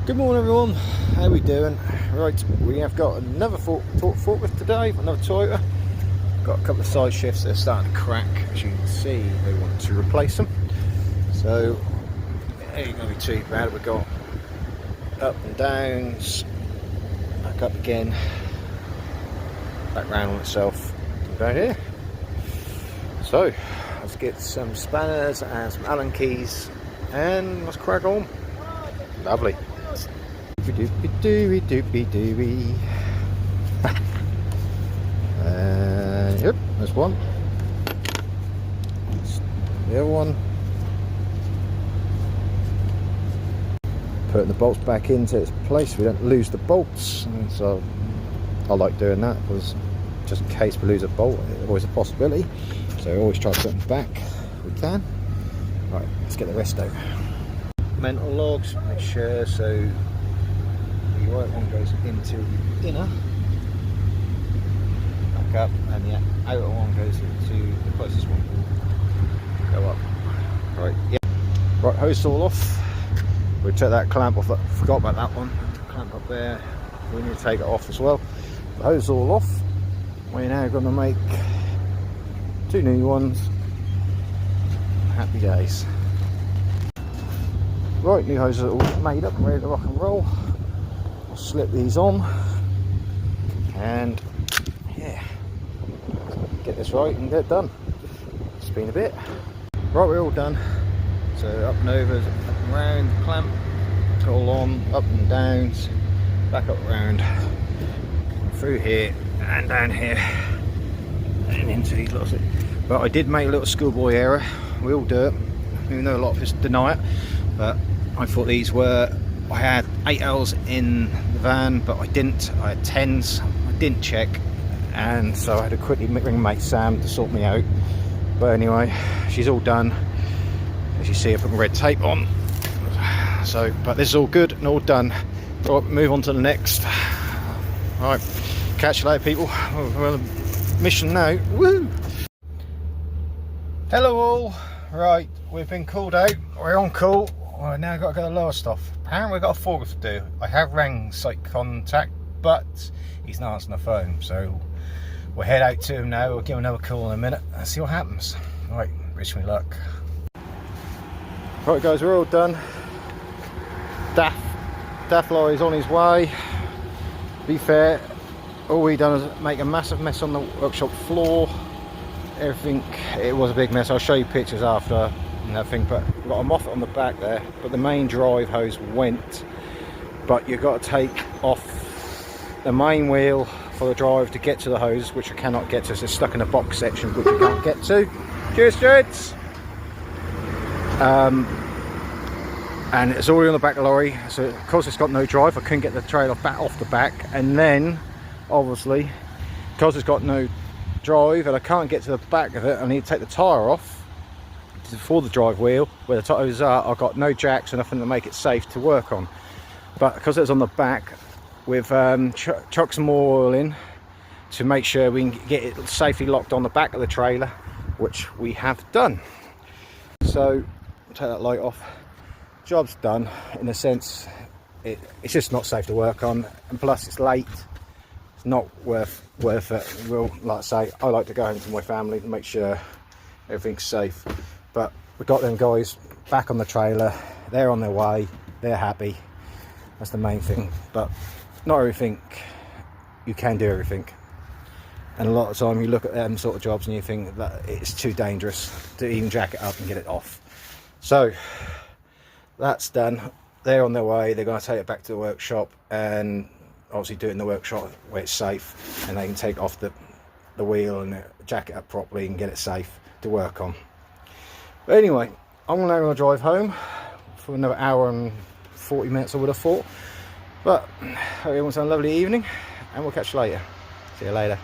Good morning everyone, how we doing? Right, we have got another forklift today, another Toyota. Got a couple of side shifts that are starting to crack. As you can see, they want to replace them. So, it ain't going to be too bad. We've got up and downs, back up again, back round on itself, down here. So, let's get some spanners and some Allen keys and let's crack on. Lovely. Doopy. Yep, there's one. That's the other one. Putting the bolts back into its place so we don't lose the bolts. And so I like doing that because just in case we lose a bolt, it's always a possibility. So we always try to put them back if we can. Right, let's get the rest out. Mental logs, make sure so the right one goes into the inner, back up, and the outer one goes into the closest one. Go up. Right, yeah. Right, hose all off. We'll take that clamp off. Forgot about that one. Clamp up there. We need to take it off as well. The hose all off. We're now going to make 2 new ones. Happy days. Right, new hoses are all made up, ready to rock and roll. I'll slip these on and yeah, get this right and get it done. It's been a bit. Right, we're all done. So up and over, up and round, clamp, all on, up and downs, back up round, through here and down here and into these lots of. But I did make a little schoolboy error. We all do it, even though a lot of us deny it. But I thought these were, I had 8Ls in the van, but I didn't. I had 10s, I didn't check, and so I had to quickly ring mate Sam to sort me out. But anyway, she's all done. As you see, I put my red tape on. So, but this is all good and all done. Right, move on to the next. Right, catch you later, people. We're on a mission now. Woo! Hello all. Right, we've been called out. We're on call. We've now got to go to lower stuff. Apparently we've got a forklift to do. I have rang site contact, but he's not answering the phone. So we'll head out to him now. We'll give him another call in a minute and see what happens. Right, wish me luck. Right guys, we're all done. Daft lorry's on his way. To be fair, all we done is make a massive mess on the workshop floor. Everything, it was a big mess. I'll show you pictures after and everything, but we've got a Moffett on the back there, but the main drive hose went, but you've got to take off the main wheel for the drive to get to the hose, which I cannot get to, so it's stuck in a box section which we can't get to. Cheers, Jeds! And it's already on the back of the lorry, so of course it's got no drive. I couldn't get the trailer back off the back, and then obviously because it's got no drive and I can't get to the back of it, I need to take the tyre off for the drive wheel where the tyres are. I've got no jacks or nothing to make it safe to work on, but because it's on the back, we've chucked some more oil in to make sure we can get it safely locked on the back of the trailer, which we have done. So take that light off. Job's done in a sense. It's just not safe to work on, and plus it's late. It's not worth it. Well, like I say, I like to go home to my family to make sure everything's safe. But we've got them guys back on the trailer. They're on their way. They're happy. That's the main thing. But not everything. You can do everything. And a lot of the time you look at them sort of jobs and you think that it's too dangerous to even jack it up and get it off. So that's done. They're on their way. They're going to take it back to the workshop and obviously do it in the workshop where it's safe, and they can take off the wheel and jack it up properly and get it safe to work on. But anyway, I'm now going to drive home for another hour and 40 minutes, I would have thought. But hope everyone's had a lovely evening, and we'll catch you later. See you later.